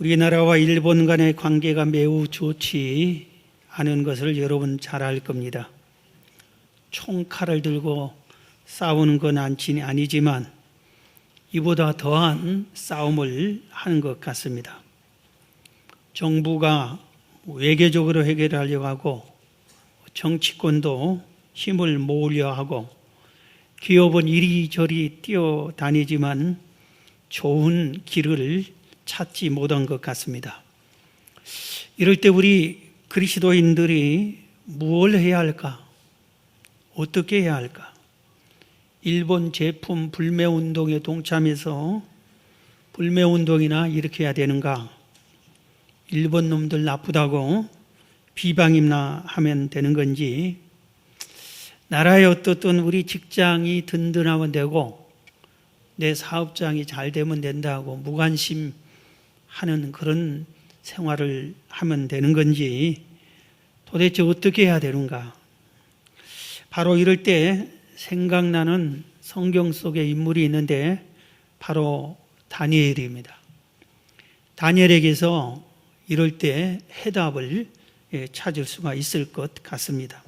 우리나라와 일본 간의 관계가 매우 좋지 않은 것을 여러분 잘 알 겁니다. 총칼을 들고 싸우는 건 아니지만 이보다 더한 싸움을 하는 것 같습니다. 정부가 외교적으로 해결하려고 하고 정치권도 힘을 모으려 하고 기업은 이리저리 뛰어다니지만 좋은 길을 찾지 못한 것 같습니다. 이럴 때 우리 그리스도인들이 무엇을 해야 할까? 어떻게 해야 할까? 일본 제품 불매운동에 동참해서 불매운동이나 이렇게 해야 되는가? 일본 놈들 나쁘다고 비방이나 하면 되는 건지, 나라의 어떻든 우리 직장이 든든하면 되고 내 사업장이 잘 되면 된다고 무관심하는 그런 생활을 하면 되는 건지, 도대체 어떻게 해야 되는가? 바로 이럴 때 생각나는 성경 속의 인물이 있는데 바로 다니엘입니다. 다니엘에게서 이럴 때 해답을 찾을 수가 있을 것 같습니다.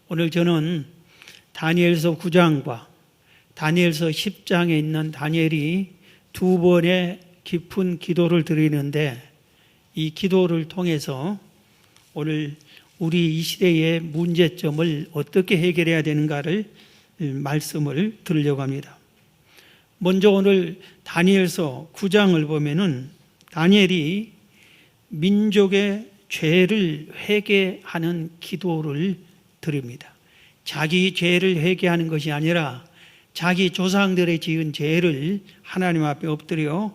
오늘 저는 다니엘서 9장과 다니엘서 10장에 있는 다니엘이 두 번의 깊은 기도를 드리는데, 이 기도를 통해서 오늘 우리 이 시대의 문제점을 어떻게 해결해야 되는가를 말씀을 드리려고 합니다. 먼저 오늘 다니엘서 9장을 보면은 다니엘이 민족의 죄를 회개하는 기도를 드립니다. 자기 죄를 회개하는 것이 아니라 자기 조상들의 지은 죄를 하나님 앞에 엎드려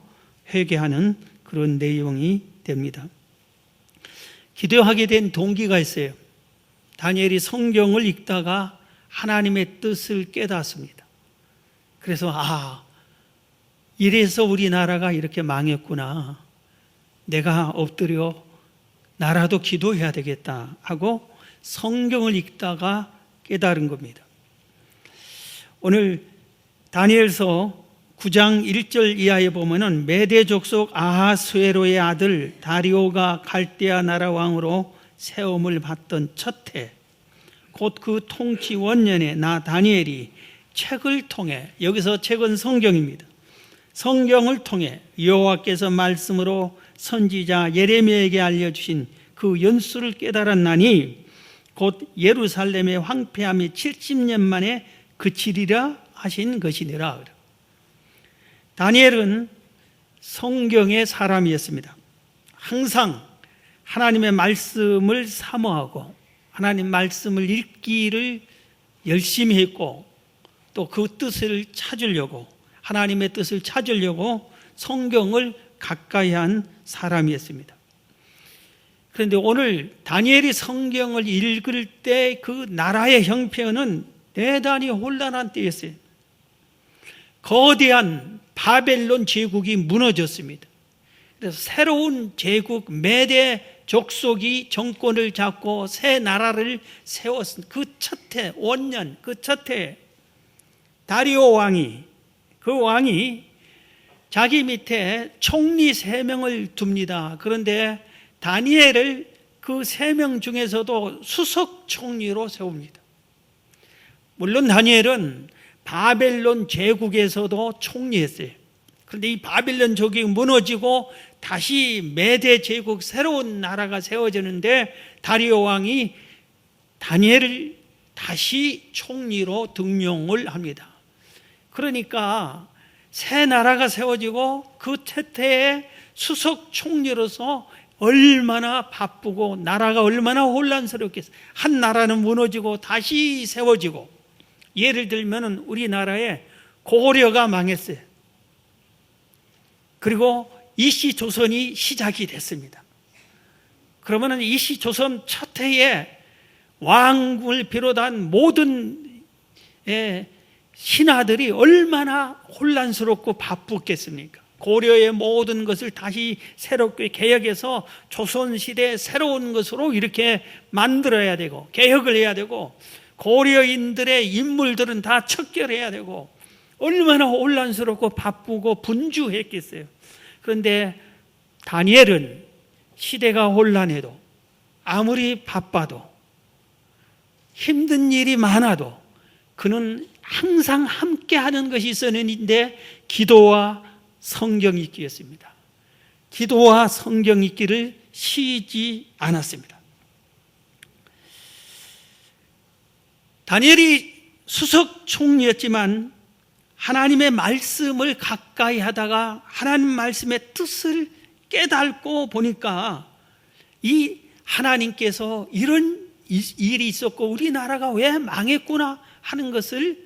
회개하는 그런 내용이 됩니다. 기도하게 된 동기가 있어요. 다니엘이 성경을 읽다가 하나님의 뜻을 깨닫습니다. 그래서 이래서 우리나라가 이렇게 망했구나. 내가 엎드려 나라도 기도해야 되겠다 하고 성경을 읽다가 깨달은 겁니다. 오늘 다니엘서 9장 1절 이하에 보면은 메대 족속 아하수에로의 아들 다리오가 갈대아 나라 왕으로 세움을 받던 첫 해, 곧 그 통치 원년에 나 다니엘이 책을 통해, 여기서 책은 성경입니다. 성경을 통해 여호와께서 말씀으로 선지자 예레미야에게 알려주신 그 연수를 깨달았나니 곧 예루살렘의 황폐함이 70년 만에 그치리라 하신 것이니라. 다니엘은 성경의 사람이었습니다. 항상 하나님의 말씀을 사모하고 하나님 말씀을 읽기를 열심히 했고, 또 그 뜻을 찾으려고, 하나님의 뜻을 찾으려고 성경을 가까이 한 사람이었습니다. 그런데 오늘 다니엘이 성경을 읽을 때 그 나라의 형편은 대단히 혼란한 때였어요. 거대한 바벨론 제국이 무너졌습니다. 그래서 새로운 제국 메대 족속이 정권을 잡고 새 나라를 세웠습니다. 그 첫 해, 원년 그 첫 해 다리오 왕이, 그 왕이 자기 밑에 총리 3명을 둡니다. 그런데 다니엘을 그 3명 중에서도 수석 총리로 세웁니다. 물론 다니엘은 바벨론 제국에서도 총리했어요. 그런데 이 바벨론 제국이 무너지고 다시 메대 제국, 새로운 나라가 세워지는데 다리오 왕이 다니엘을 다시 총리로 등용을 합니다. 그러니까 새 나라가 세워지고 그 태태에 수석 총리로서 얼마나 바쁘고 나라가 얼마나 혼란스럽겠어요. 한 나라는 무너지고 다시 세워지고, 예를 들면 우리나라에 고려가 망했어요. 그리고 이시조선이 시작이 됐습니다. 그러면 이시조선 첫 해에 왕을 비롯한 모든 신하들이 얼마나 혼란스럽고 바쁘겠습니까? 고려의 모든 것을 다시 새롭게 개혁해서 조선시대 새로운 것으로 이렇게 만들어야 되고, 개혁을 해야 되고, 고려인들의 인물들은 다 척결해야 되고, 얼마나 혼란스럽고 바쁘고 분주했겠어요. 그런데 다니엘은 시대가 혼란해도, 아무리 바빠도, 힘든 일이 많아도 그는 항상 함께 하는 것이 있었는데 기도와 성경 읽기였습니다. 기도와 성경 읽기를 쉬지 않았습니다. 다니엘이 수석 총리였지만 하나님의 말씀을 가까이 하다가 하나님 말씀의 뜻을 깨닫고 보니까 이 하나님께서 이런 일이 있었고 우리나라가 왜 망했구나 하는 것을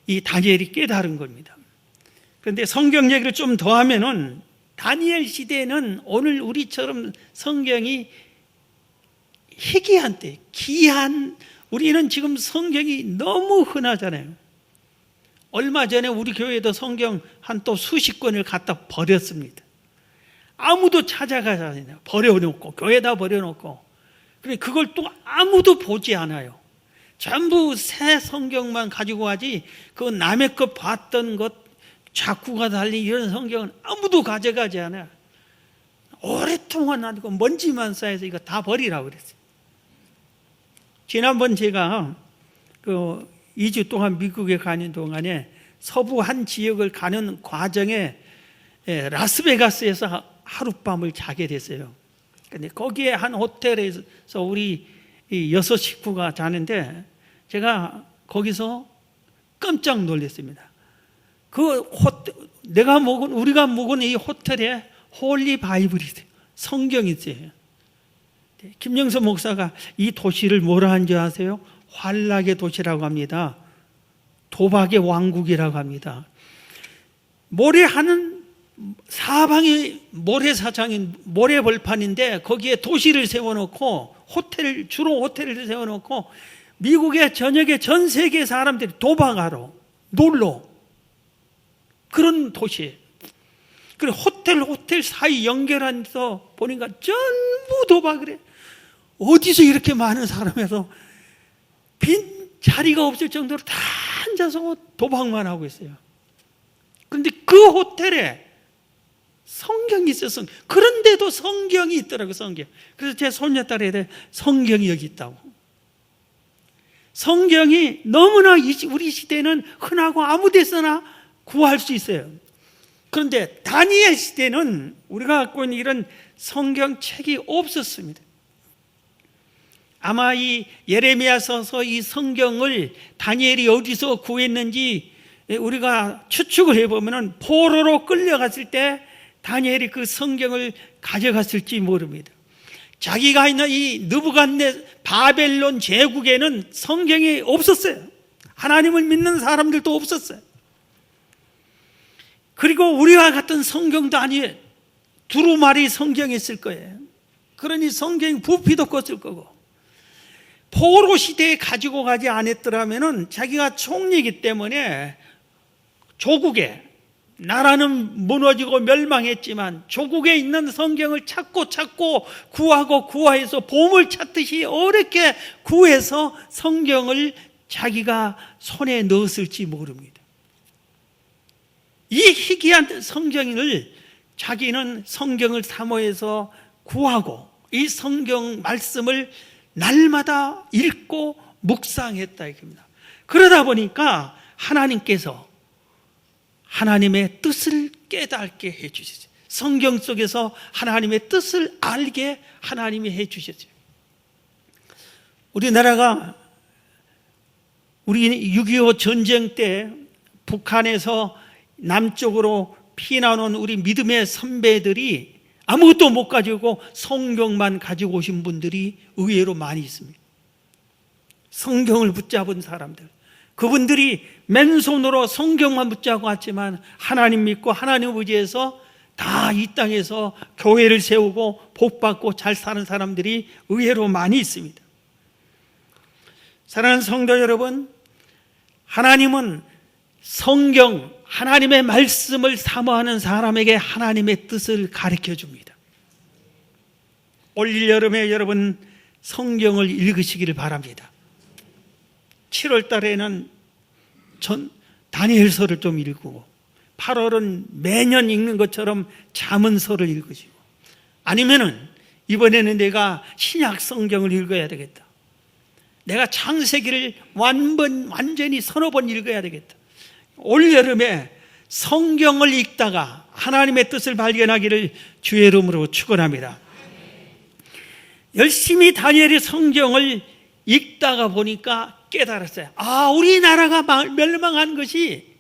이 다니엘이 깨달은 겁니다. 그런데 성경 얘기를 좀 더 하면은 다니엘 시대에는 오늘 우리처럼 성경이 희귀한 때, 귀한, 우리는 지금 성경이 너무 흔하잖아요. 얼마 전에 우리 교회도 성경 한 또 수십 권을 갖다 버렸습니다. 아무도 찾아가지 않아요. 버려놓고, 교회다 버려놓고. 그걸 또 아무도 보지 않아요. 전부 새 성경만 가지고 가지, 그 남의 것 봤던 것, 자꾸가 달린 이런 성경은 아무도 가져가지 않아요. 오랫동안 놔두고 먼지만 쌓여서 이거 다 버리라고 그랬어요. 지난번 제가 2주 동안 미국에 가는 동안에 서부 한 지역을 가는 과정에 라스베가스에서 하룻밤을 자게 됐어요. 근데 거기에 한 호텔에서 우리 6 식구가 자는데 제가 거기서 깜짝 놀랐습니다. 우리가 묵은 이 호텔에 홀리 바이블이 있어요. 성경이 있어요. 김영선 목사가 이 도시를 뭐라 하는 줄 아세요? 환락의 도시라고 합니다. 도박의 왕국이라고 합니다. 모래하는 사방이 모래사장인 모래벌판인데 거기에 도시를 세워놓고 주로 호텔을 세워놓고 미국의 저녁에 전 세계 사람들이 도박하러 놀러 그런 도시예요. 그리고 호텔 사이 연결해서 보니까 전부 도박을 해. 어디서 이렇게 많은 사람에서 빈 자리가 없을 정도로 다 앉아서 도박만 하고 있어요. 그런데 그 호텔에 성경이 있어서, 그런데도 성경이 있더라고요, 성경. 그래서 제 손녀딸에 성경이 여기 있다고. 성경이 너무나 우리 시대는 흔하고 아무 데서나 구할 수 있어요. 그런데 다니엘 시대는 우리가 갖고 있는 이런 성경책이 없었습니다. 아마 이 예레미야서서 이 성경을 다니엘이 어디서 구했는지 우리가 추측을 해보면 포로로 끌려갔을 때 다니엘이 그 성경을 가져갔을지 모릅니다. 자기가 있는 이 바벨론 제국에는 성경이 없었어요. 하나님을 믿는 사람들도 없었어요. 그리고 우리와 같은 성경도 아니에요. 두루마리 성경이 있을 거예요. 그러니 성경이 부피도 컸을 거고, 포로 시대에 가지고 가지 않았더라면 자기가 총리이기 때문에 조국에, 나라는 무너지고 멸망했지만 조국에 있는 성경을 찾고 구해서 보물 찾듯이 어렵게 구해서 성경을 자기가 손에 넣었을지 모릅니다. 이 희귀한 성경을 자기는 성경을 사모해서 구하고 이 성경 말씀을 날마다 읽고 묵상했다 이겁니다. 그러다 보니까 하나님께서 하나님의 뜻을 깨닫게 해주셨어요. 성경 속에서 하나님의 뜻을 알게 하나님이 해주셨어요. 우리나라가 우리 6.25 전쟁 때 북한에서 남쪽으로 피난온 우리 믿음의 선배들이 아무것도 못 가지고 성경만 가지고 오신 분들이 의외로 많이 있습니다. 성경을 붙잡은 사람들, 그분들이 맨손으로 성경만 붙잡고 왔지만 하나님 믿고 하나님 의지해서 다 이 땅에서 교회를 세우고 복받고 잘 사는 사람들이 의외로 많이 있습니다. 사랑하는 성도 여러분, 하나님은 성경, 하나님의 말씀을 사모하는 사람에게 하나님의 뜻을 가르쳐 줍니다. 올 여름에 여러분 성경을 읽으시기를 바랍니다. 7월 달에는 다니엘서를 좀 읽고 8월은 매년 읽는 것처럼 잠언서를 읽으시고, 아니면은 이번에는 내가 신약 성경을 읽어야 되겠다. 내가 창세기를 완전히 서너 번 읽어야 되겠다. 올여름에 성경을 읽다가 하나님의 뜻을 발견하기를 주의 이름으로 축원합니다. 열심히 다니엘의 성경을 읽다가 보니까 깨달았어요. 우리나라가 멸망한 것이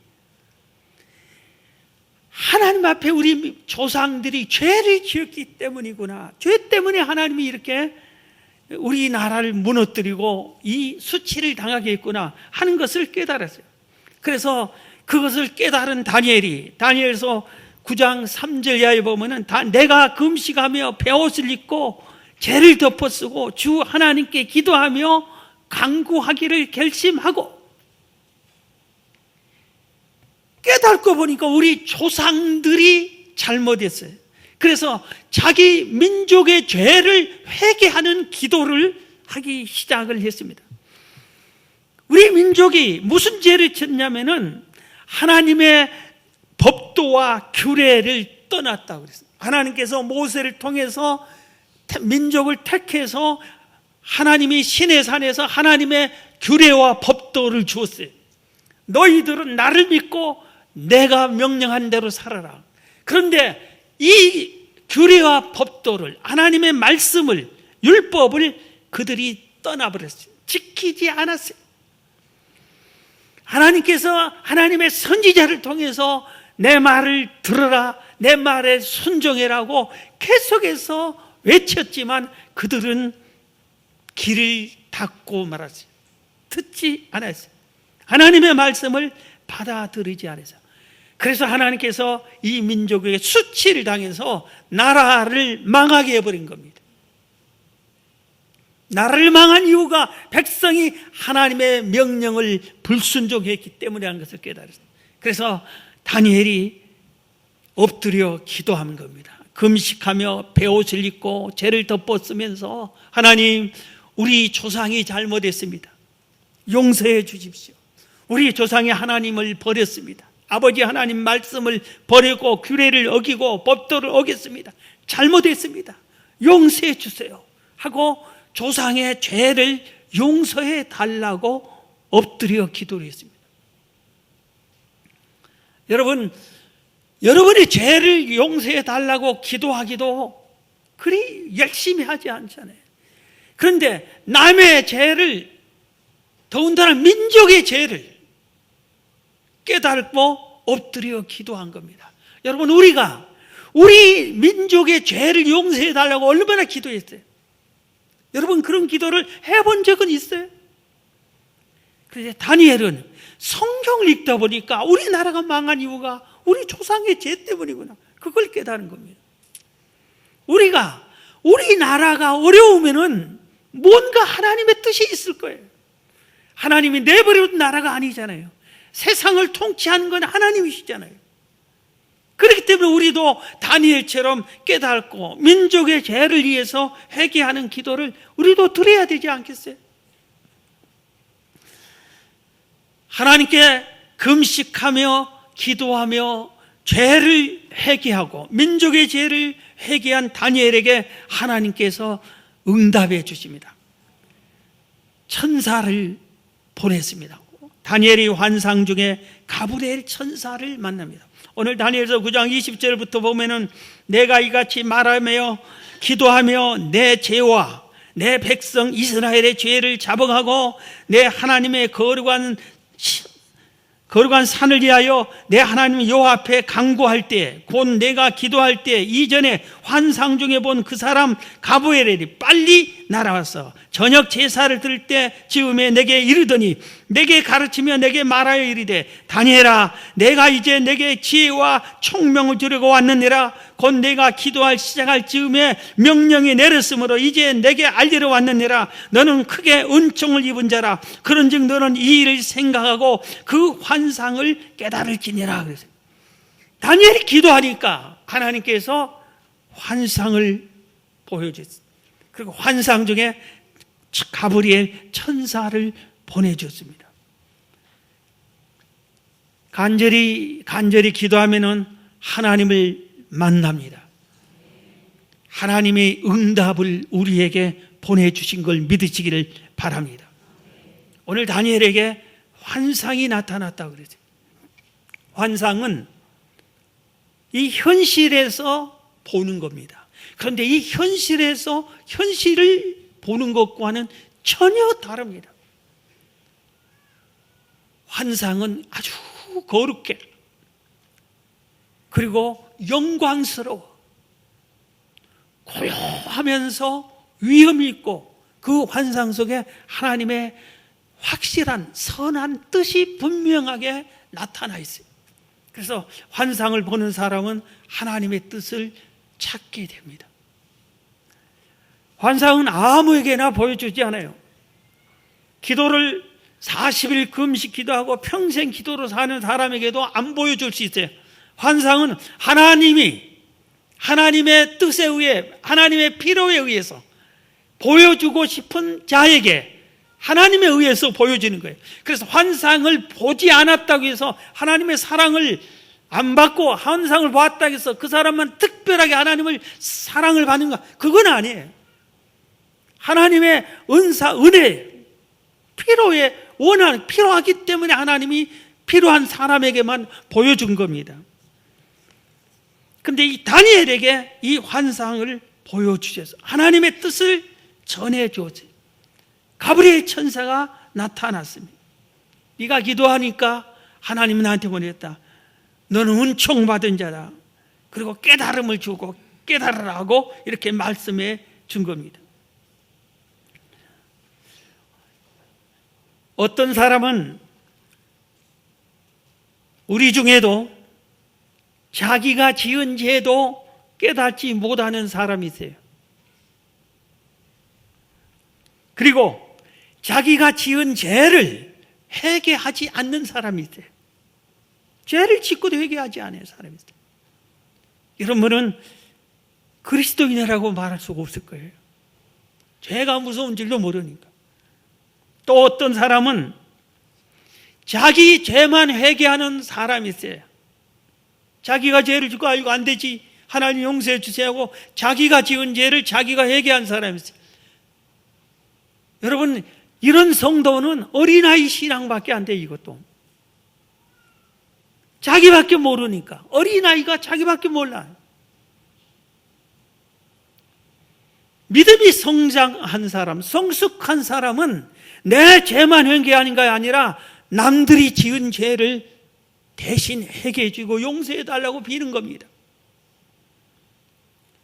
하나님 앞에 우리 조상들이 죄를 지었기 때문이구나. 죄 때문에 하나님이 이렇게 우리나라를 무너뜨리고 이 수치를 당하게 했구나 하는 것을 깨달았어요. 그래서 그것을 깨달은 다니엘서 9장 3절 이하에 보면은 내가 금식하며 베옷을 입고 죄를 덮어쓰고 주 하나님께 기도하며 간구하기를 결심하고, 깨닫고 보니까 우리 조상들이 잘못했어요. 그래서 자기 민족의 죄를 회개하는 기도를 하기 시작을 했습니다. 우리 민족이 무슨 죄를 졌냐면은 하나님의 법도와 규례를 떠났다고 그랬어요. 하나님께서 모세를 통해서 민족을 택해서 하나님이 시내산에서 하나님의 규례와 법도를 주었어요. 너희들은 나를 믿고 내가 명령한 대로 살아라. 그런데 이 규례와 법도를, 하나님의 말씀을, 율법을 그들이 떠나버렸어요. 지키지 않았어요. 하나님께서 하나님의 선지자를 통해서 내 말을 들어라, 내 말에 순종해라고 계속해서 외쳤지만 그들은 귀를 닫고 말았어요. 듣지 않았어요. 하나님의 말씀을 받아들이지 않았어요. 그래서 하나님께서 이 민족에게 수치를 당해서 나라를 망하게 해버린 겁니다. 나라를 망한 이유가 백성이 하나님의 명령을 불순종했기 때문이라는 것을 깨달았어요. 그래서 다니엘이 엎드려 기도한 겁니다. 금식하며 베옷을 입고 죄를 덮었으면서, 하나님, 우리 조상이 잘못했습니다. 용서해 주십시오. 우리 조상이 하나님을 버렸습니다. 아버지 하나님 말씀을 버리고 규례를 어기고 법도를 어겼습니다. 잘못했습니다. 용서해 주세요 하고 조상의 죄를 용서해 달라고 엎드려 기도를 했습니다. 여러분의 죄를 용서해 달라고 기도하기도 그리 열심히 하지 않잖아요. 그런데 남의 죄를, 더군다나 민족의 죄를 깨닫고 엎드려 기도한 겁니다. 여러분, 우리 민족의 죄를 용서해 달라고 얼마나 기도했어요? 여러분, 그런 기도를 해본 적은 있어요? 그런데 다니엘은 성경을 읽다 보니까 우리나라가 망한 이유가 우리 조상의 죄 때문이구나, 그걸 깨달은 겁니다. 우리나라가 어려우면은 뭔가 하나님의 뜻이 있을 거예요. 하나님이 내버려둔 나라가 아니잖아요. 세상을 통치하는 건 하나님이시잖아요. 그렇기 때문에 우리도 다니엘처럼 깨닫고 민족의 죄를 위해서 회개하는 기도를 우리도 드려야 되지 않겠어요? 하나님께 금식하며 기도하며 죄를 회개하고 민족의 죄를 회개한 다니엘에게 하나님께서 응답해 주십니다. 천사를 보냈습니다. 다니엘이 환상 중에 가브리엘 천사를 만납니다. 오늘 다니엘서 9장 20절부터 보면은 내가 이같이 말하며 기도하며 내 죄와 내 백성 이스라엘의 죄를 자복하고 내 하나님의 거룩한 산을 위하여 내 하나님 여호와 앞에 간구할 때, 곧 내가 기도할 때 이전에 환상 중에 본 그 사람 가브리엘이 빨리 날아와서 저녁 제사를 드릴 때 즈음에 내게 이르더니, 내게 가르치며 내게 말하여 이르되, 다니엘아, 내가 이제 내게 지혜와 총명을 주려고 왔느니라. 곧 내가 기도할 시작할 즈음에 명령이 내렸으므로 이제 내게 알리러 왔느니라. 너는 크게 은총을 입은 자라. 그런즉 너는 이 일을 생각하고 그 환상을 깨달을지니라. 그랬어요. 다니엘이 기도하니까 하나님께서 환상을 보여줬어요. 그리고 환상 중에 가브리엘 천사를 보내줬습니다. 간절히 기도하면은 하나님을 만납니다. 하나님의 응답을 우리에게 보내주신 걸 믿으시기를 바랍니다. 오늘 다니엘에게 환상이 나타났다고 그러죠. 환상은 이 현실에서 보는 겁니다. 그런데 이 현실에서 현실을 보는 것과는 전혀 다릅니다. 환상은 아주 거룩해, 그리고 영광스러워, 고요하면서 위험이 있고, 그 환상 속에 하나님의 확실한 선한 뜻이 분명하게 나타나 있어요. 그래서 환상을 보는 사람은 하나님의 뜻을 찾게 됩니다. 환상은 아무에게나 보여주지 않아요. 기도를 40일 금식 기도하고 평생 기도로 사는 사람에게도 안 보여줄 수 있어요. 환상은 하나님의 뜻에 의해, 하나님의 필요에 의해서 보여주고 싶은 자에게 하나님에 의해서 보여지는 거예요. 그래서 환상을 보지 않았다고 해서 하나님의 사랑을 안 받고 환상을 보았다고 해서 그 사람만 특별하게 하나님을 사랑을 받는가? 그건 아니에요. 하나님의 은사, 은혜, 필요하기 때문에 하나님이 필요한 사람에게만 보여준 겁니다. 그런데 이 다니엘에게 이 환상을 보여주셔서 하나님의 뜻을 전해주었어요. 가브리엘 천사가 나타났습니다. 네가 기도하니까 하나님은 나한테 보냈다. 너는 은총 받은 자다. 그리고 깨달음을 주고 깨달으라고 이렇게 말씀해 준 겁니다. 어떤 사람은 우리 중에도 자기가 지은 죄도 깨닫지 못하는 사람이 있어요. 그리고 자기가 지은 죄를 회개하지 않는 사람이 있어요. 죄를 짓고도 회개하지 않는 사람이 있어요. 이런 분은 그리스도인이라고 말할 수가 없을 거예요. 죄가 무서운 줄도 모르니까. 또 어떤 사람은 자기 죄만 회개하는 사람이 있어요. 자기가 죄를 짓고 이거 안 되지, 하나님 용서해 주세요 하고 자기가 지은 죄를 자기가 회개한 사람이 있어요. 여러분, 이런 성도는 어린아이 신앙밖에 안 돼요. 이것도 자기밖에 모르니까. 어린아이가 자기밖에 몰라요. 믿음이 성장한 사람, 성숙한 사람은 내 죄만 회개하는 게 아니라 남들이 지은 죄를 대신 회개해 주고 용서해 달라고 비는 겁니다.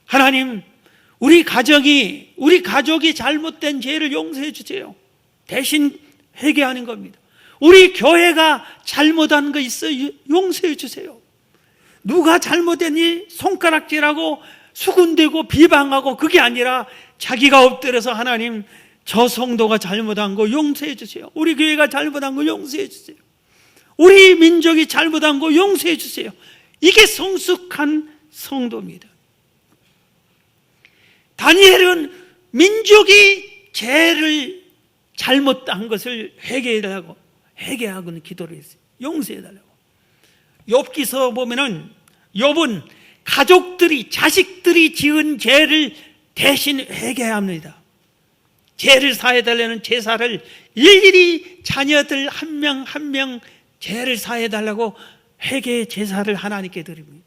하나님, 우리 가족이 잘못된 죄를 용서해 주세요. 대신 회개하는 겁니다. 우리 교회가 잘못한 거 있어요. 용서해 주세요. 누가 잘못했니? 손가락질하고 수군대고 비방하고 그게 아니라 자기가 엎드려서 하나님, 저 성도가 잘못한 거 용서해 주세요. 우리 교회가 잘못한 거 용서해 주세요. 우리 민족이 잘못한 거 용서해 주세요. 이게 성숙한 성도입니다. 다니엘은 민족이 죄를 잘못한 것을 회개하고는 기도를 했어요. 용서해달라고. 욥기서 보면은 욥은 자식들이 지은 죄를 대신 회개합니다. 죄를 사해달라는 제사를 일일이 자녀들 한 명 한 명 죄를 사해달라고 회개의 제사를 하나님께 드립니다.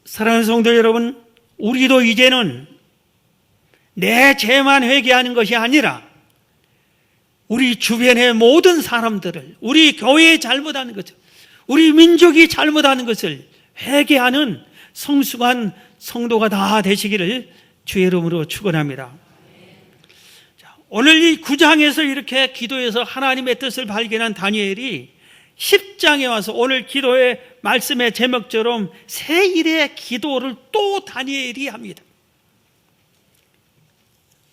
사랑하는 성도 여러분, 우리도 이제는 내 죄만 회개하는 것이 아니라 우리 주변의 모든 사람들을, 우리 교회에 잘못하는 것을, 우리 민족이 잘못하는 것을 회개하는 성숙한 성도가 다 되시기를 주의 이름으로 축원합니다. 오늘 이 9장에서 이렇게 기도해서 하나님의 뜻을 발견한 다니엘이 10장에 와서 오늘 기도의 말씀의 제목처럼 새 일의 기도를 또 다니엘이 합니다.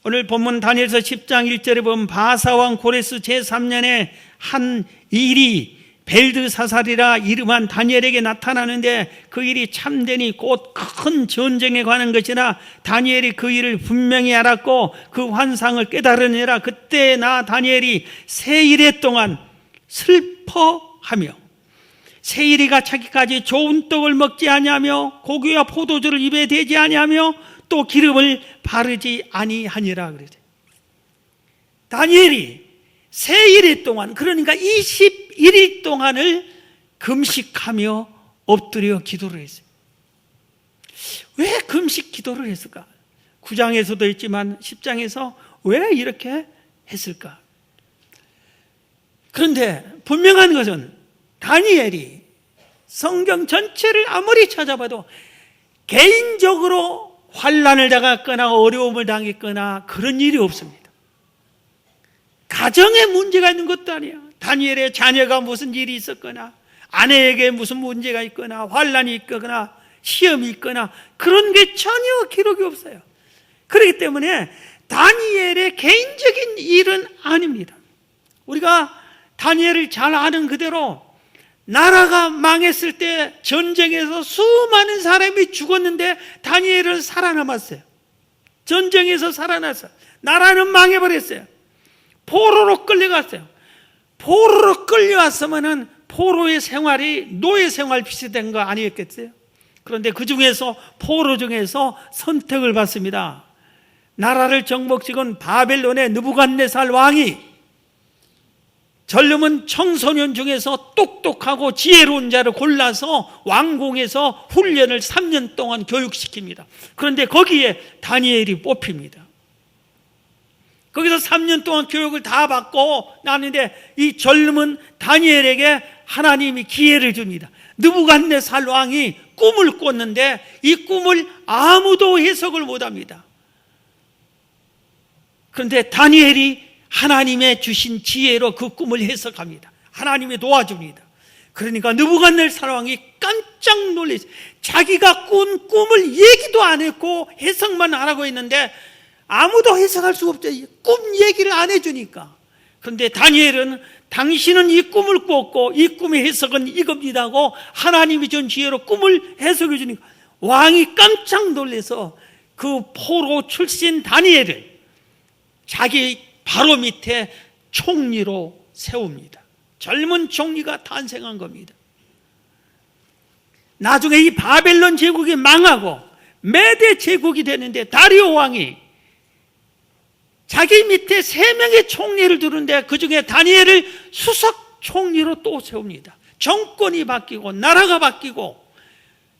오늘 본문 다니엘서 10장 1절에 보면 바사왕 고레스 제3년에 한 일이 벨드사살이라 이름한 다니엘에게 나타나는데 그 일이 참되니 곧 큰 전쟁에 관한 것이나 다니엘이 그 일을 분명히 알았고 그 환상을 깨달으니라. 그때 나 다니엘이 세일에 동안 슬퍼하며 세일이가 자기까지 좋은 떡을 먹지 아니하며 고기와 포도주를 입에 대지 아니하며 또 기름을 바르지 아니하니라. 그러죠. 다니엘이 세일 동안, 그러니까 21일 동안을 금식하며 엎드려 기도를 했어요. 왜 금식 기도를 했을까? 9장에서도 있지만 10장에서 왜 이렇게 했을까? 그런데 분명한 것은 다니엘이 성경 전체를 아무리 찾아봐도 개인적으로 환난을 당했거나 어려움을 당했거나 그런 일이 없습니다. 가정에 문제가 있는 것도 아니야. 다니엘의 자녀가 무슨 일이 있었거나 아내에게 무슨 문제가 있거나 환난이 있거나 시험이 있거나 그런 게 전혀 기록이 없어요. 그렇기 때문에 다니엘의 개인적인 일은 아닙니다. 우리가 다니엘을 잘 아는 그대로 나라가 망했을 때 전쟁에서 수많은 사람이 죽었는데 다니엘은 살아남았어요. 전쟁에서 살아났어요. 나라는 망해버렸어요. 포로로 끌려갔어요. 포로로 끌려왔으면은 포로의 생활이 노예 생활 비슷한 거 아니었겠어요? 그런데 그 중에서 포로 중에서 선택을 받습니다. 나라를 정복시킨 바벨론의 느부갓네살 왕이 젊은 청소년 중에서 똑똑하고 지혜로운 자를 골라서 왕궁에서 훈련을 3년 동안 교육시킵니다. 그런데 거기에 다니엘이 뽑힙니다. 거기서 3년 동안 교육을 다 받고 나는데 이 젊은 다니엘에게 하나님이 기회를 줍니다. 느부갓네살 왕이 꿈을 꿨는데 이 꿈을 아무도 해석을 못합니다. 그런데 다니엘이 하나님의 주신 지혜로 그 꿈을 해석합니다. 하나님이 도와줍니다. 그러니까 느부갓네살 왕이 깜짝 놀랐어요. 자기가 꾼 꿈을 얘기도 안 했고 해석만 안 하고 있는데 아무도 해석할 수 없죠. 꿈 얘기를 안 해주니까. 그런데 다니엘은 당신은 이 꿈을 꿨고 이 꿈의 해석은 이겁니다 하고 하나님이 준 지혜로 꿈을 해석해 주니까 왕이 깜짝 놀라서 그 포로 출신 다니엘을 자기 바로 밑에 총리로 세웁니다. 젊은 총리가 탄생한 겁니다. 나중에 이 바벨론 제국이 망하고 메대 제국이 되는데 다리오 왕이 자기 밑에 3명의 총리를 두는데 그 중에 다니엘을 수석 총리로 또 세웁니다. 정권이 바뀌고 나라가 바뀌고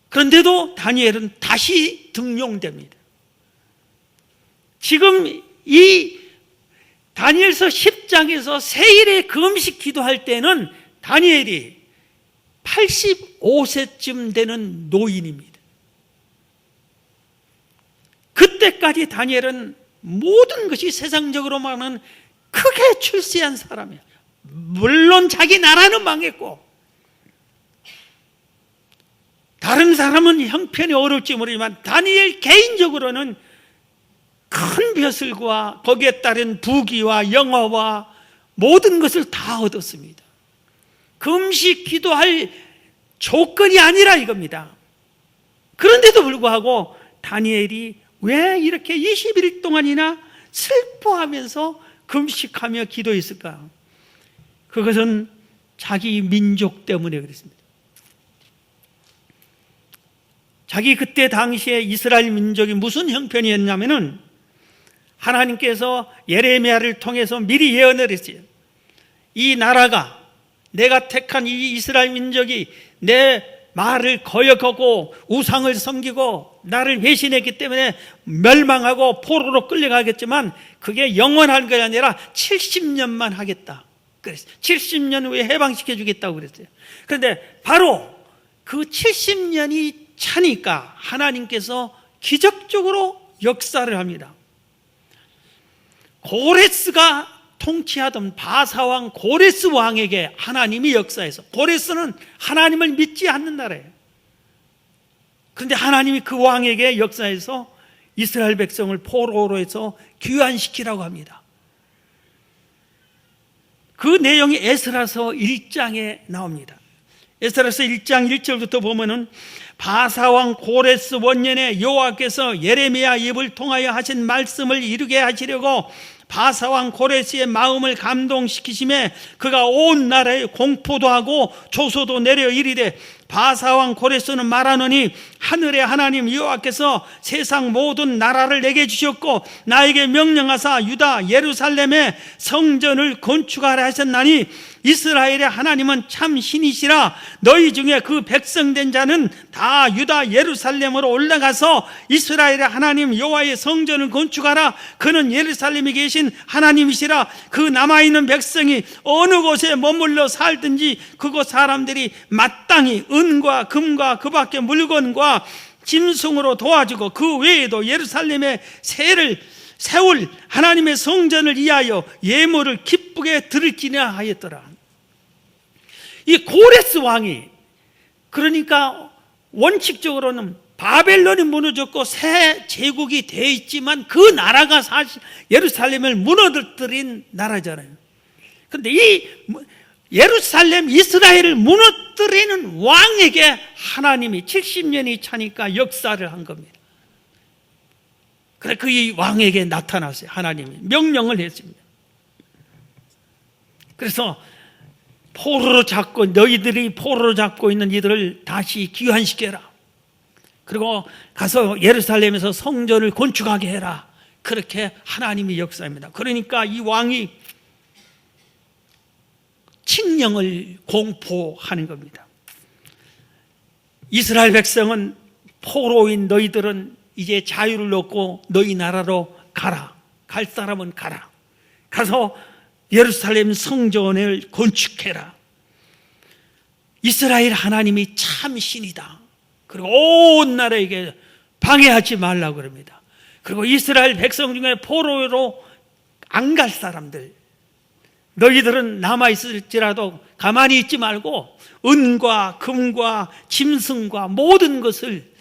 그런데도 다니엘은 다시 등용됩니다. 지금 이 다니엘서 10장에서 세일에 금식 기도할 때는 다니엘이 85세쯤 되는 노인입니다. 그때까지 다니엘은 모든 것이 세상적으로 말하면 크게 출세한 사람이야. 물론 자기 나라는 망했고 다른 사람은 형편이 어려울지 모르지만 다니엘 개인적으로는 큰 벼슬과 거기에 따른 부귀와 영화와 모든 것을 다 얻었습니다. 금식 기도할 조건이 아니라 이겁니다. 그런데도 불구하고 다니엘이 왜 이렇게 21일 동안이나 슬퍼하면서 금식하며 기도했을까? 그것은 자기 민족 때문에 그랬습니다. 자기 그때 당시에 이스라엘 민족이 무슨 형편이었냐면은 하나님께서 예레미야를 통해서 미리 예언을 했어요. 이 나라가 내가 택한 이 이스라엘 민족이 내 말을 거역하고 우상을 섬기고 나를 회신했기 때문에 멸망하고 포로로 끌려가겠지만 그게 영원한 게 아니라 70년만 하겠다 그랬어요. 70년 후에 해방시켜 주겠다고 그랬어요. 그런데 바로 그 70년이 차니까 하나님께서 기적적으로 역사를 합니다. 고레스가 통치하던 바사왕 고레스 왕에게 하나님이 역사해서, 고레스는 하나님을 믿지 않는 나라예요. 그런데 하나님이 그 왕에게 역사해서 이스라엘 백성을 포로로 해서 귀환시키라고 합니다. 그 내용이 에스라서 1장에 나옵니다. 에스라서 1장 1절부터 보면은 바사왕 고레스 원년에 여호와께서 예레미야 입을 통하여 하신 말씀을 이루게 하시려고 바사왕 고레스의 마음을 감동시키심에 그가 온 나라에 공포도 하고 조소도 내려 이르되 바사왕 고레스는 말하노니 하늘의 하나님 여호와께서 세상 모든 나라를 내게 주셨고 나에게 명령하사 유다 예루살렘에 성전을 건축하라 하셨나니 이스라엘의 하나님은 참 신이시라. 너희 중에 그 백성된 자는 다 유다 예루살렘으로 올라가서 이스라엘의 하나님 여호와의 성전을 건축하라. 그는 예루살렘에 계신 하나님이시라. 그 남아있는 백성이 어느 곳에 머물러 살든지 그곳 사람들이 마땅히 은과 금과 그 밖의 물건과 짐승으로 도와주고 그 외에도 예루살렘에 세울 하나님의 성전을 위하여 예물을 기쁘게 드리기나 하였더라. 이 고레스 왕이, 그러니까 원칙적으로는 바벨론이 무너졌고 새 제국이 되어 있지만 그 나라가 사실 예루살렘을 무너뜨린 나라잖아요. 그런데 이 예루살렘 이스라엘을 무너뜨리는 왕에게 하나님이 70년이 차니까 역사를 한 겁니다. 그래 그 이 왕에게 나타났어요. 하나님이 명령을 했습니다. 그래서 너희들이 포로로 잡고 있는 이들을 다시 귀환시켜라. 그리고 가서 예루살렘에서 성전을 건축하게 해라. 그렇게 하나님의 역사입니다. 그러니까 이 왕이 칙령을 공포하는 겁니다. 이스라엘 백성은 포로인 너희들은 이제 자유를 얻고 너희 나라로 가라. 갈 사람은 가라. 가서 예루살렘 성전을 건축해라. 이스라엘 하나님이 참 신이다. 그리고 온 나라에게 방해하지 말라고 그럽니다. 그리고 이스라엘 백성 중에 포로로 안 갈 사람들, 너희들은 남아있을지라도 가만히 있지 말고 은과 금과 짐승과 모든 것을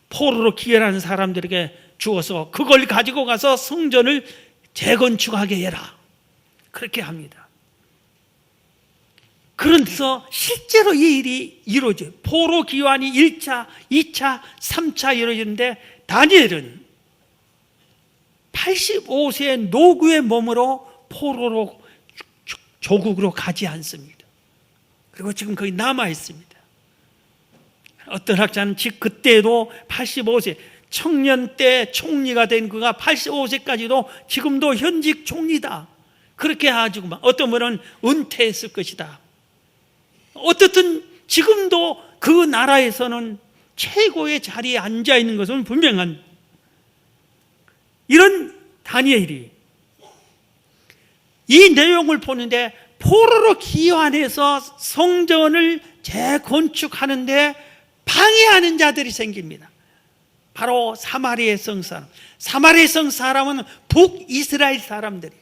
포로로 기결하는 사람들에게 주어서 그걸 가지고 가서 성전을 재건축하게 해라. 그렇게 합니다. 그래서 실제로 이 일이 이루어져요. 포로 기환이 1차, 2차, 3차 이루어지는데 다니엘은 85세의 노구의 몸으로 포로로 조국으로 가지 않습니다. 그리고 지금 거기 남아 있습니다. 어떤 학자는 즉 그때도 85세 청년 때 총리가 된 그가 85세까지도 지금도 현직 총리다. 그렇게 해가지고 어떤 분은 은퇴했을 것이다. 어떻든 지금도 그 나라에서는 최고의 자리에 앉아 있는 것은 분명한 이런 다니엘이 이 내용을 보는데 포로로 기환해서 성전을 재건축하는데 방해하는 자들이 생깁니다. 바로 사마리아 성 사람. 사마리아 성 사람은 북이스라엘 사람들이,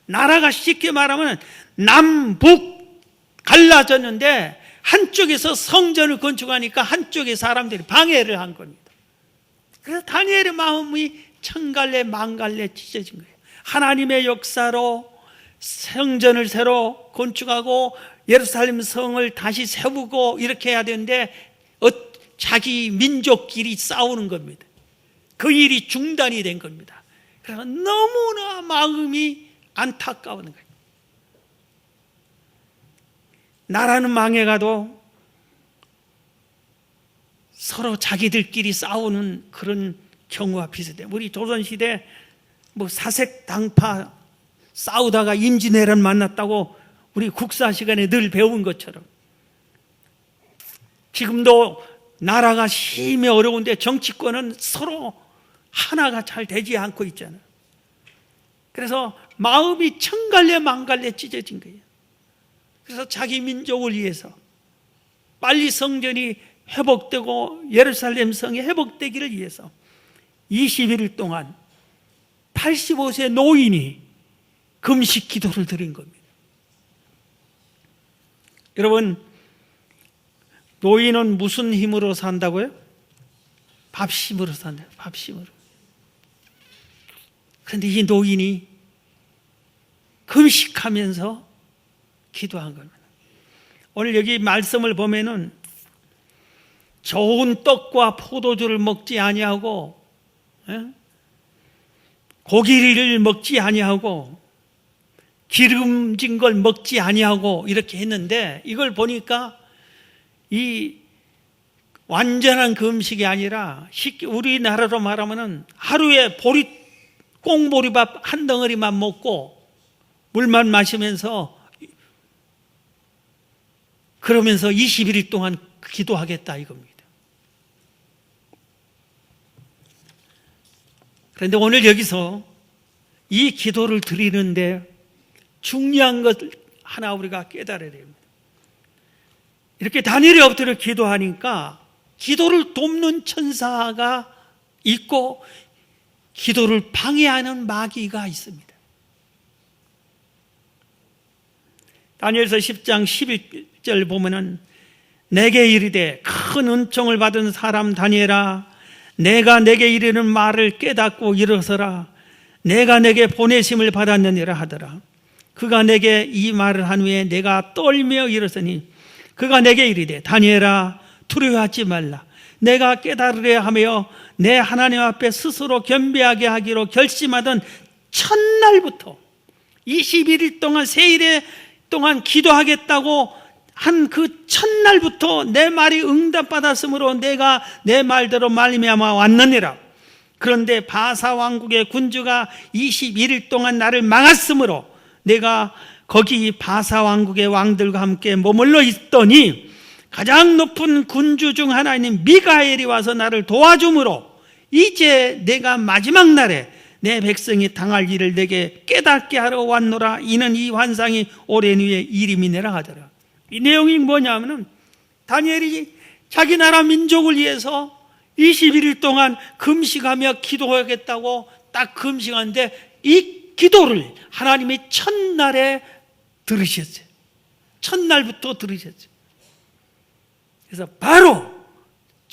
나라가 쉽게 말하면 남북 갈라졌는데 한쪽에서 성전을 건축하니까 한쪽의 사람들이 방해를 한 겁니다. 그래서 다니엘의 마음이 천갈래 만갈래 찢어진 거예요. 하나님의 역사로 성전을 새로 건축하고 예루살렘 성을 다시 세우고 이렇게 해야 되는데 자기 민족끼리 싸우는 겁니다. 그 일이 중단이 된 겁니다. 그래서 너무나 마음이 안타까운 거예요. 나라는 망해가도 서로 자기들끼리 싸우는 그런 경우와 비슷해요. 우리 조선시대 사색 당파 싸우다가 임진왜란 만났다고 우리 국사 시간에 늘 배운 것처럼 지금도 나라가 심히 어려운데 정치권은 서로 하나가 잘 되지 않고 있잖아요. 그래서 마음이 천갈래 만갈래 찢어진 거예요. 그래서 자기 민족을 위해서 빨리 성전이 회복되고 예루살렘 성이 회복되기를 위해서 21일 동안 85세 노인이 금식 기도를 드린 겁니다. 여러분, 노인은 무슨 힘으로 산다고요? 밥심으로 산다. 밥심으로. 그런데 이 노인이 금식하면서 기도한 겁니다. 오늘 여기 말씀을 보면은 좋은 떡과 포도주를 먹지 아니하고 고기를 먹지 아니하고 기름진 걸 먹지 아니하고 이렇게 했는데, 이걸 보니까 이 완전한 금식이 아니라 우리나라로 말하면은 하루에 꽁보리밥 한 덩어리만 먹고 물만 마시면서 그러면서 21일 동안 기도하겠다 이겁니다. 그런데 오늘 여기서 이 기도를 드리는데 중요한 것 하나 우리가 깨달아야 됩니다. 이렇게 다니엘이 엎드려 기도하니까 기도를 돕는 천사가 있고 기도를 방해하는 마귀가 있습니다. 다니엘서 10장 11절 보면은 내게 이르되 큰 은총을 받은 사람 다니엘아, 내가 내게 이르는 말을 깨닫고 일어서라. 내가 내게 보내심을 받았느니라 하더라. 그가 내게 이 말을 한 후에 내가 떨며 일어서니 그가 내게 이르되 다니엘아, 두려워하지 말라. 내가 깨달으려 하며 내 하나님 앞에 스스로 겸비하게 하기로 결심하던 첫날부터 21일 동안 세일에 동안 기도하겠다고 한 그 첫날부터 내 말이 응답받았으므로 내가 내 말대로 말미암아 왔느니라. 그런데 바사 왕국의 군주가 21일 동안 나를 막았으므로 내가 거기 바사 왕국의 왕들과 함께 머물러 있더니 가장 높은 군주 중 하나인 미가엘이 와서 나를 도와주므로 이제 내가 마지막 날에 내 백성이 당할 일을 내게 깨닫게 하러 왔노라. 이는 이 환상이 오랜 후에 이름이니라 하더라. 이 내용이 뭐냐면은 다니엘이 자기 나라 민족을 위해서 21일 동안 금식하며 기도하겠다고 딱 금식하는데 이 기도를 하나님이 첫날에 들으셨어요. 첫날부터 들으셨어요. 그래서 바로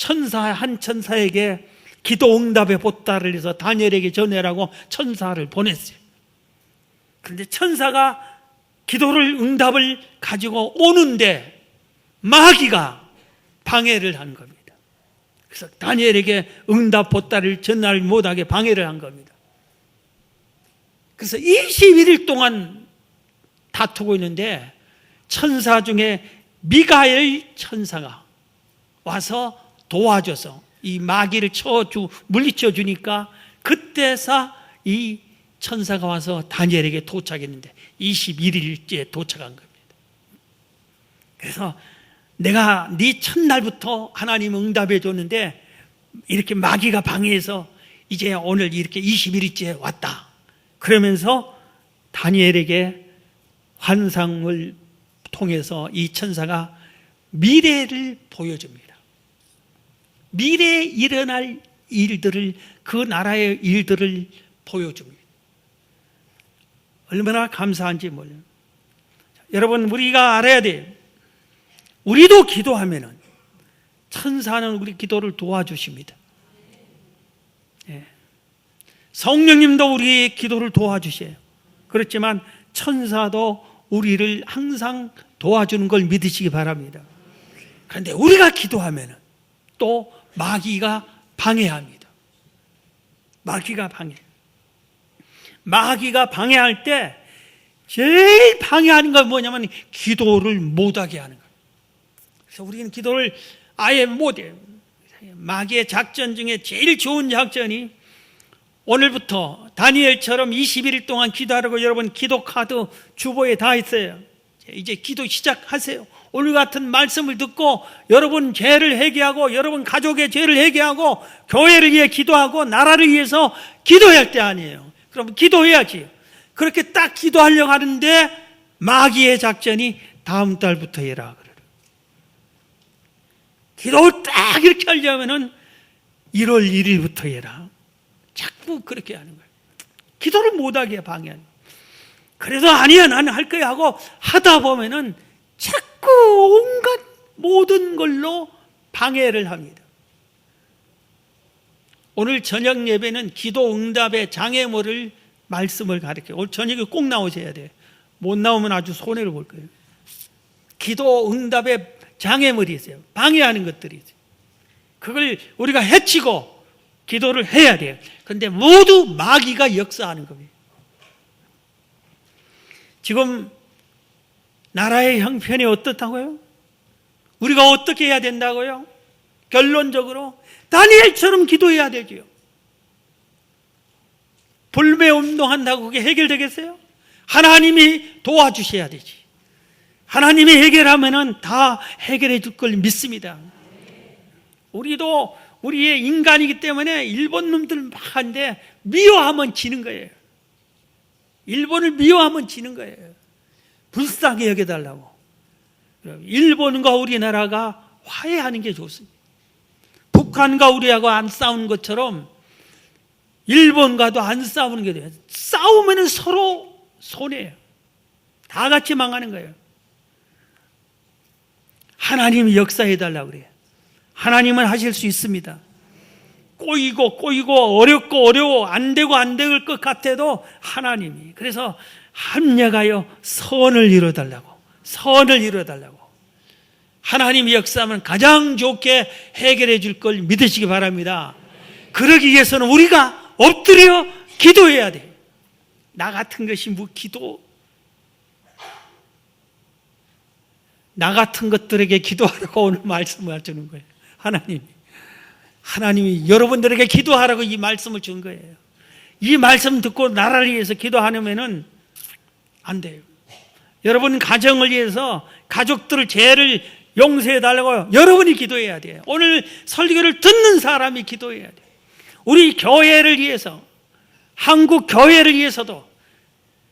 한 천사에게 기도 응답의 보따를 해서 다니엘에게 전해라고 천사를 보냈어요. 그런데 천사가 기도를 응답을 가지고 오는데 마귀가 방해를 한 겁니다. 그래서 다니엘에게 응답 보따를 전달 못하게 방해를 한 겁니다. 그래서 21일 동안 다투고 있는데 천사 중에 미가엘 천사가 와서 도와줘서 이 마귀를 물리쳐 주니까 그때서 이 천사가 와서 다니엘에게 도착했는데 21일째 도착한 겁니다. 그래서 내가 네 첫날부터 하나님 응답해 줬는데 이렇게 마귀가 방해해서 이제 오늘 이렇게 21일째 왔다. 그러면서 다니엘에게 환상을 통해서 이 천사가 미래를 보여줍니다. 미래에 일어날 일들을, 그 나라의 일들을 보여줍니다. 얼마나 감사한지 몰라요. 여러분, 우리가 알아야 돼요. 우리도 기도하면은 천사는 우리 기도를 도와주십니다. 예. 성령님도 우리의 기도를 도와주셔요. 그렇지만 천사도 우리를 항상 도와주는 걸 믿으시기 바랍니다. 그런데 우리가 기도하면은 또 마귀가 방해합니다. 마귀가 방해할 때 제일 방해하는 건 뭐냐면 기도를 못하게 하는 거예요. 그래서 우리는 기도를 아예 못해요. 마귀의 작전 중에 제일 좋은 작전이 오늘부터 다니엘처럼 21일 동안 기도하라고 여러분 기도 카드 주보에 다 있어요. 이제 기도 시작하세요. 오늘 같은 말씀을 듣고 여러분 죄를 회개하고 여러분 가족의 죄를 회개하고 교회를 위해 기도하고 나라를 위해서 기도해야 할 때 아니에요. 그럼 기도해야지. 그렇게 딱 기도하려고 하는데 마귀의 작전이 다음 달부터 해라 그래요. 기도를 딱 이렇게 하려면은 1월 1일부터 해라. 자꾸 그렇게 하는 거예요. 기도를 못하게 방해하는 거예요. 그래서 아니야 나는 할 거야 하고 하다 보면은 자꾸 온갖 모든 걸로 방해를 합니다. 오늘 저녁 예배는 기도 응답의 장애물을 말씀을 가르쳐요. 오늘 저녁에 꼭 나오셔야 돼요. 못 나오면 아주 손해를 볼 거예요. 기도 응답에 장애물이 있어요. 방해하는 것들이 있어요. 그걸 우리가 해치고 기도를 해야 돼요. 그런데 모두 마귀가 역사하는 겁니다. 지금 나라의 형편이 어떻다고요? 우리가 어떻게 해야 된다고요? 결론적으로 다니엘처럼 기도해야 되죠. 불매운동한다고 그게 해결되겠어요? 하나님이 도와주셔야 되지. 하나님이 해결하면은 다 해결해 줄 걸 믿습니다. 우리도 우리의 인간이기 때문에 일본 놈들 막 하는데 미워하면 지는 거예요. 일본을 미워하면 지는 거예요. 불쌍히 여겨달라고. 일본과 우리나라가 화해하는 게 좋습니다. 북한과 우리하고 안 싸우는 것처럼 일본과도 안 싸우는 게 돼요. 싸우면 서로 손해예요. 다 같이 망하는 거예요. 하나님이 역사해달라고 그래요. 하나님은 하실 수 있습니다. 꼬이고 어렵고 어려워 안 되고 안 될 것 같아도 하나님이, 그래서 합력하여 선을 이루어달라고, 선을 이루어달라고. 하나님이 역사하면 가장 좋게 해결해 줄 걸 믿으시기 바랍니다. 그러기 위해서는 우리가 엎드려 기도해야 돼요. 나 같은 것이 뭐 기도, 나 같은 것들에게 기도하라고 오늘 말씀을 주는 거예요. 하나님이 여러분들에게 기도하라고 이 말씀을 준 거예요. 이 말씀 듣고 나라를 위해서 기도하려면은 안 돼요. 여러분 가정을 위해서 가족들 죄를 용서해 달라고 여러분이 기도해야 돼요. 오늘 설교를 듣는 사람이 기도해야 돼요. 우리 교회를 위해서, 한국 교회를 위해서도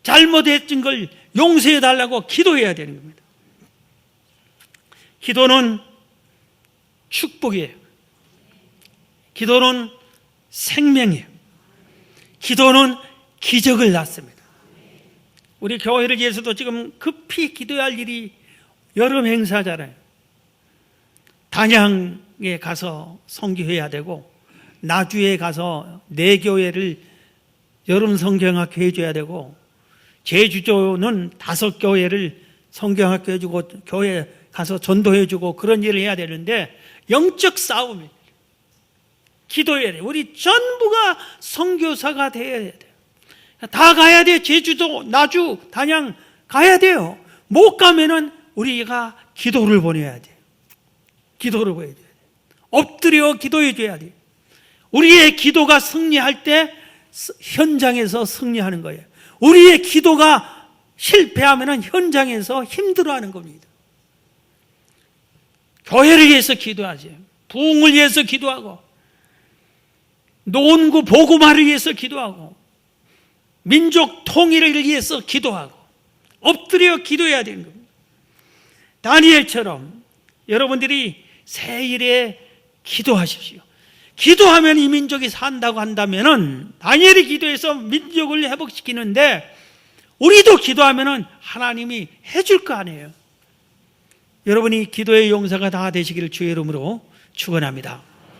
잘못했던 걸 용서해 달라고 기도해야 되는 겁니다. 기도는 축복이에요. 기도는 생명이에요. 기도는 기적을 낳습니다. 우리 교회를 위해서도 지금 급히 기도해야 할 일이 여름 행사잖아요. 단양에 가서 선교해야 되고, 나주에 가서 내 교회를 여름 성경학교 해줘야 되고, 제주도는 5교회를 성경학교 해주고 교회 가서 전도해주고 그런 일을 해야 되는데, 영적 싸움이 기도해야 돼요. 우리 전부가 선교사가 돼야 돼요. 다 가야 돼요. 제주도, 나주, 단양 가야 돼요. 못 가면은 우리가 기도를 보내야 돼요. 기도를 보여줘야 돼요. 엎드려 기도해 줘야 돼요. 우리의 기도가 승리할 때 현장에서 승리하는 거예요. 우리의 기도가 실패하면 현장에서 힘들어하는 겁니다. 교회를 위해서 기도하죠. 부흥을 위해서 기도하고, 논구 복음화를 위해서 기도하고, 민족 통일을 위해서 기도하고, 엎드려 기도해야 되는 겁니다. 다니엘처럼 여러분들이 새 일에 기도하십시오. 기도하면 이 민족이 산다고 한다면은 다니엘이 기도해서 민족을 회복시키는데, 우리도 기도하면은 하나님이 해줄 거 아니에요. 여러분이 기도의 용사가 다 되시기를 주의 이름으로 축원합니다.